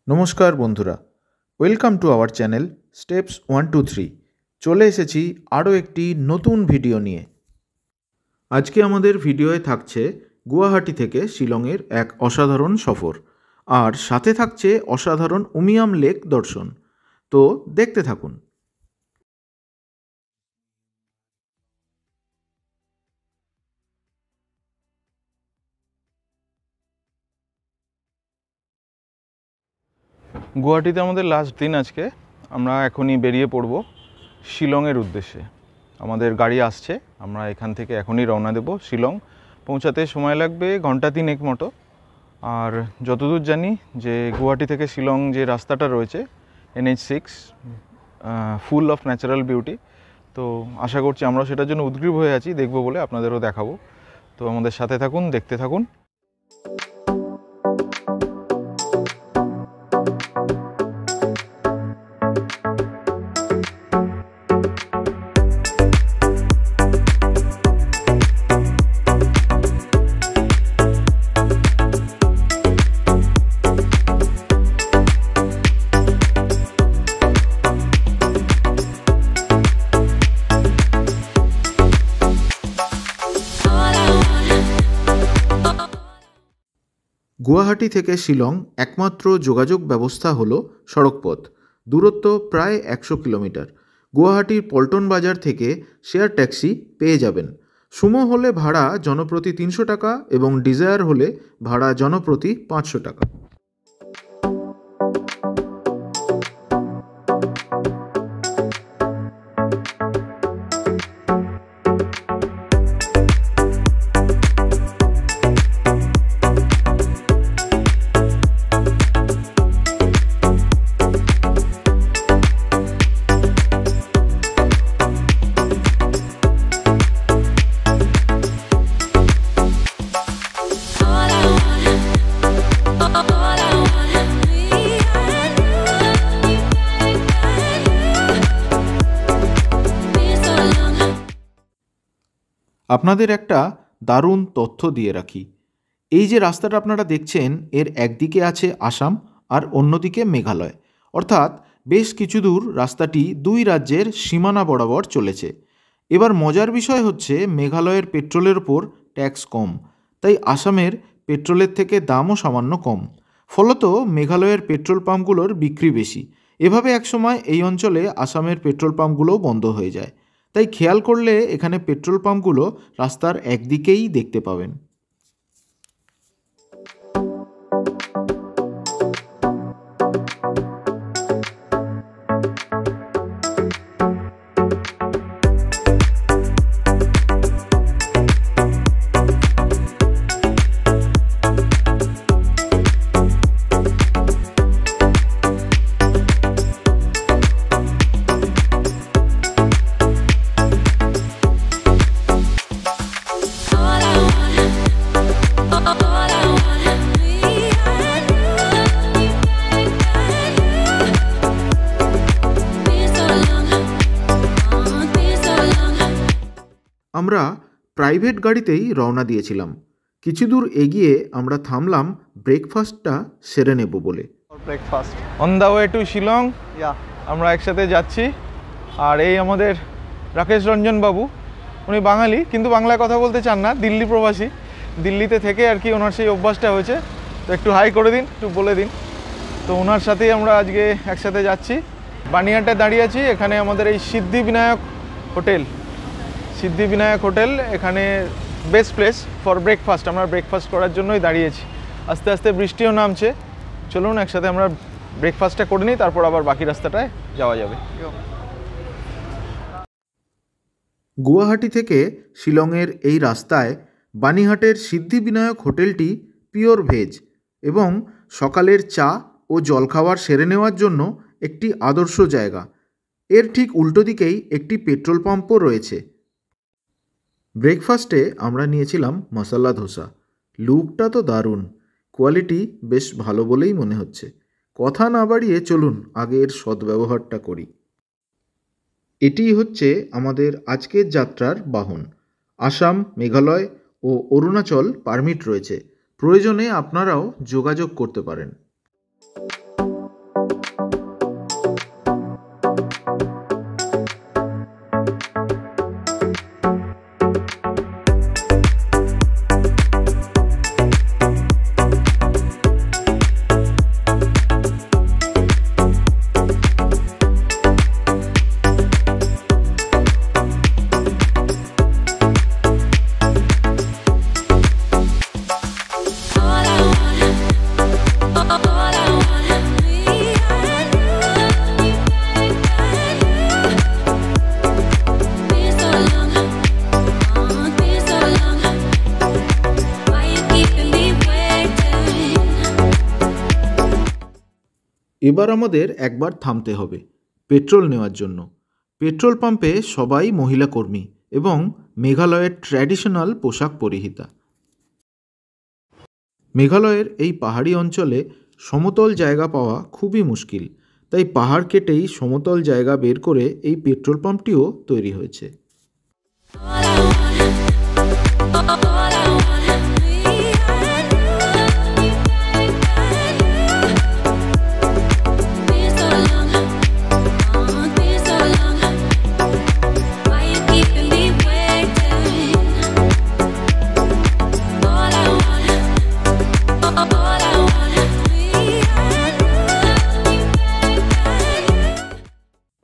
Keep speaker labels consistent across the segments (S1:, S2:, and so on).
S1: নমস্কার বন্ধুরা, welcome to our channel steps 123। চলে এসেছি আরও একটি নতুন ভিডিও নিয়ে। আজকে আমাদের ভিডিওয়ে থাকছে গুয়াহাটি থেকে শিলংয়ের এক অসাধারণ সফর, আর সাথে থাকছে অসাধারণ উমিয়াম লেক দর্শন। তো দেখতে থাকুন।
S2: গুয়াহাটিতে আমাদের লাস্ট দিন আজকে। আমরা এখনই বেরিয়ে পড়ব শিলংয়ের উদ্দেশ্যে। আমাদের গাড়ি আসছে, আমরা এখান থেকে এখনই রওনা দেব। শিলং পৌঁছাতে সময় লাগবে ঘন্টা 3 মতো। আর যতদূর জানি যে গুয়াহাটি থেকে শিলং যে রাস্তাটা রয়েছে NH6, full of natural beauty. তো আশা করছি আমরা সেটার জন্য উদগ্রীব হয়ে আছি, দেখবো বলে, আপনাদেরও দেখাবো। তো আমাদের সাথে থাকুন, দেখতে থাকুন।
S1: গুয়াহাটি থেকে শিলং একমাত্র যোগাযোগ ব্যবস্থা হলো সড়কপথ। দূরত্ব প্রায় 100 কিলোমিটার। গুয়াহাটির পল্টন বাজার থেকে শেয়ার ট্যাক্সি পেয়ে যাবেন। সুমো হলে ভাড়া জনপ্রতি 300 টাকা এবং ডিজায়ার হলে ভাড়া জনপ্রতি 500 টাকা। আপনাদের একটা দারুণ তথ্য দিয়ে রাখি। এই যে রাস্তাটা আপনারা দেখছেন, এর একদিকে আছে আসাম আর অন্যদিকে মেঘালয়। অর্থাৎ বেশ কিছু দূর রাস্তাটি দুই রাজ্যের সীমানা বরাবর চলেছে। এবার মজার বিষয় হচ্ছে, মেঘালয়ের পেট্রোলের ওপর ট্যাক্স কম, তাই আসামের পেট্রোলের থেকে দামও সামান্য কম। ফলত মেঘালয়ের পেট্রোল পাম্পগুলোর বিক্রি বেশি। এভাবে একসময় এই অঞ্চলে আসামের পেট্রোল পাম্পগুলোও বন্ধ হয়ে যায়। তাই খেয়াল করলে এখানে পেট্রোল পাম্পগুলো রাস্তার একদিকেই দেখতে পাবেন। আমরা প্রাইভেট গাড়িতেই রওনা দিয়েছিলাম। কিছু দূর এগিয়ে আমরা থামলাম ব্রেকফাস্টটা সেরে নেব বলে।
S2: Breakfast on the way to Shillong. আমরা একসাথে যাচ্ছি। আর এই আমাদের রাকেশ রঞ্জন বাবু, উনি বাঙালি কিন্তু বাংলায় কথা বলতে চান না, দিল্লি প্রবাসী। দিল্লিতে থেকে আর কি ওনার সেই অভ্যাসটা হয়েছে। তো একটু হাই করে দিন, একটু বলে দিন। তো ওনার সাথেই আমরা আজকে একসাথে যাচ্ছি। বানিয়াটায় দাঁড়িয়ে আছি। এখানে আমাদের এই সিদ্ধিবিনায়ক হোটেল, এখানে বেস্ট প্লেস ফর ব্রেকফাস্ট। আমরা ব্রেকফাস্ট করার জন্যই দাঁড়িয়েছি। আস্তে আস্তে বৃষ্টিও নামছে। চলুন একসাথে আমরা ব্রেকফাস্টটা করে নিই, তারপর আবার বাকি রাস্তাটায় যাওয়া যাবে।
S1: গুয়াহাটি থেকে শিলংয়ের এই রাস্তায় বানিহাটের সিদ্ধিবিনায়ক হোটেলটি পিওর ভেজ এবং সকালের চা ও জলখাবার সেরে নেওয়ার জন্য একটি আদর্শ জায়গা। এর ঠিক উল্টো দিকেই একটি পেট্রোল পাম্পও রয়েছে। ব্রেকফাস্টে আমরা নিয়েছিলাম মশলা ধোসা। লুকটা তো দারুণ, কোয়ালিটি বেশ ভালো বলেই মনে হচ্ছে। কথা না বাড়িয়ে চলুন আগে এর সদ্ব্যবহারটা করি। এটিই হচ্ছে আমাদের আজকের যাত্রার বাহন। আসাম, মেঘালয় ও অরুণাচল পারমিট রয়েছে। প্রয়োজনে আপনারাও যোগাযোগ করতে পারেন। এবার আমাদের একবার থামতে হবে পেট্রোল নেওয়ার জন্য। পেট্রোল পাম্পে সবাই মহিলা কর্মী এবং মেঘালয়ের ট্র্যাডিশনাল পোশাক পরিহিতা। মেঘালয়ের এই পাহাড়ি অঞ্চলে সমতল জায়গা পাওয়া খুবই মুশকিল, তাই পাহাড় কেটেই সমতল জায়গা বের করে এই পেট্রোল পাম্পটিও তৈরি হয়েছে।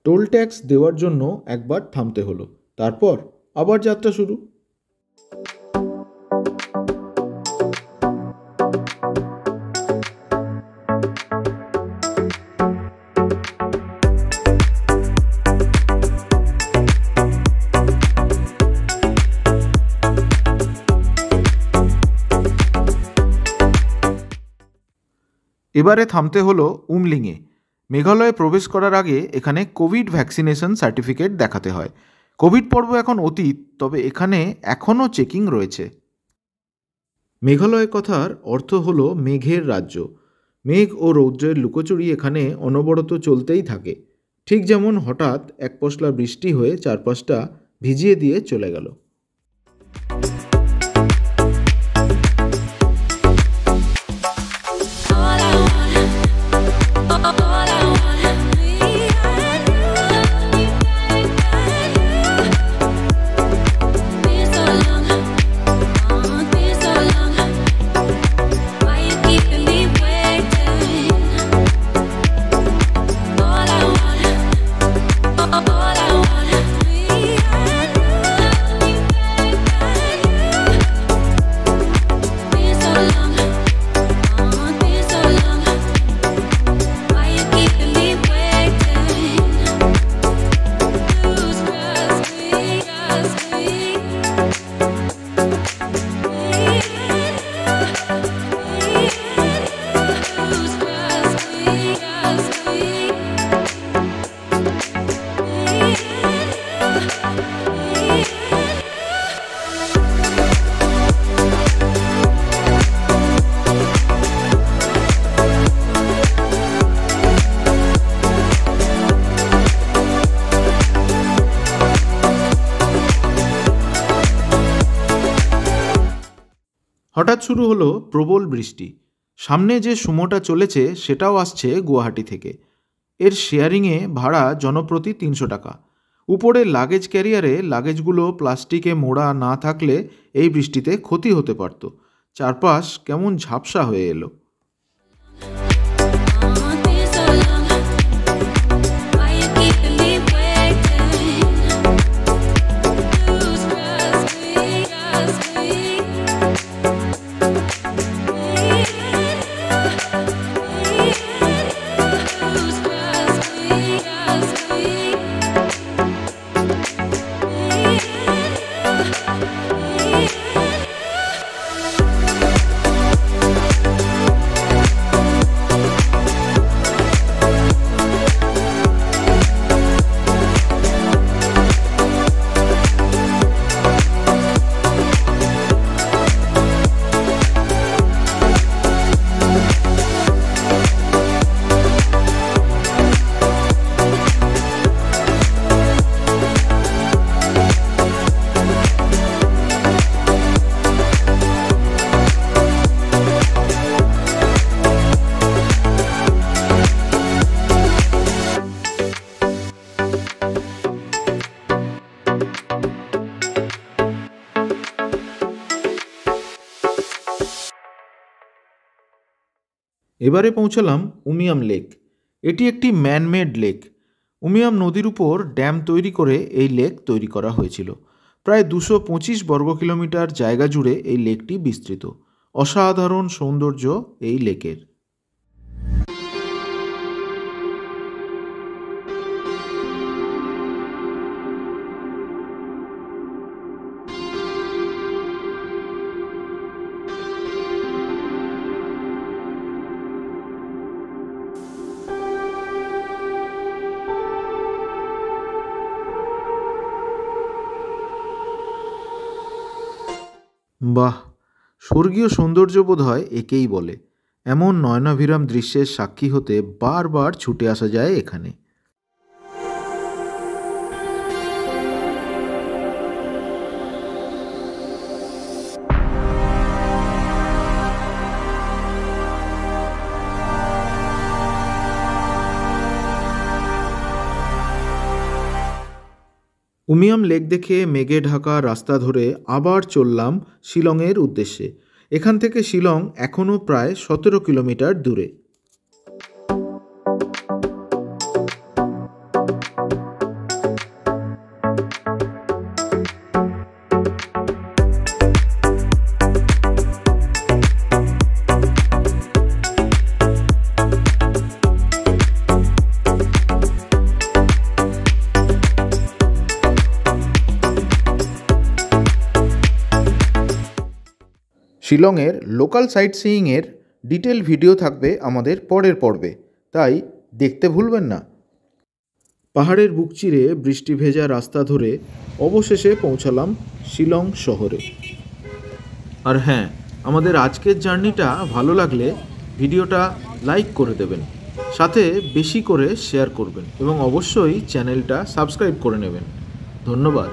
S1: টোল ট্যাক্স দেওয়ার জন্য একবার থামতে হলো, তারপর আবার যাত্রা শুরু। এবারে থামতে হলো উমলিংয়ে। মেঘালয়ে প্রবেশ করার আগে এখানে কোভিড ভ্যাকসিনেশন সার্টিফিকেট দেখাতে হয়। কোভিড পর্ব এখন অতীত, তবে এখানে এখনও চেকিং রয়েছে। মেঘালয় কথার অর্থ হলো মেঘের রাজ্য। মেঘ ও রৌদ্রের লুকোচুরি এখানে অনবরত চলতেই থাকে, ঠিক যেমন হঠাৎ এক পশলা বৃষ্টি হয়ে চারপাশটা ভিজিয়ে দিয়ে চলে গেল। হঠাৎ শুরু হলো প্রবল বৃষ্টি। সামনে যে সুমোটা চলেছে সেটাও আসছে গুয়াহাটি থেকে। এর শেয়ারিংয়ে ভাড়া জনপ্রতি 300 টাকা। উপরে লাগেজ ক্যারিয়ারে লাগেজগুলো প্লাস্টিকে মোড়া না থাকলে এই বৃষ্টিতে ক্ষতি হতে পারত। চারপাশ কেমন ঝাপসা হয়ে এলো। এবারে পৌঁছালাম উমিয়াম লেক। এটি একটি ম্যানমেড লেক। উমিয়াম নদীর উপর ড্যাম তৈরি করে এই লেক তৈরি করা হয়েছিল। প্রায় 225 বর্গ কিলোমিটার জায়গা জুড়ে এই লেকটি বিস্তৃত। অসাধারণ সৌন্দর্য এই লেকের। বাহ, স্বর্গীয় সৌন্দর্য বোধ হয় একেই বলে। এমন নয়নাভিরাম দৃশ্যের সাক্ষী হতে বারবার ছুটে আসা যায় এখানে। উমিয়াম লেক দেখে মেঘে ঢাকা রাস্তা ধরে আবার চললাম শিলংয়ের উদ্দেশ্যে। এখান থেকে শিলং এখনও প্রায় 17 কিলোমিটার দূরে। শিলংয়ের লোকাল সাইট সিইংয়ের ডিটেল ভিডিও থাকবে আমাদের পরের পর্বে, তাই দেখতে ভুলবেন না। পাহাড়ের বুক চিরে বৃষ্টি ভেজা রাস্তা ধরে অবশেষে পৌঁছালাম শিলং শহরে। আর হ্যাঁ, আমাদের আজকের জার্নিটা ভালো লাগলে ভিডিওটা লাইক করে দেবেন, সাথে বেশি করে শেয়ার করবেন এবং অবশ্যই চ্যানেলটা সাবস্ক্রাইব করে নেবেন। ধন্যবাদ।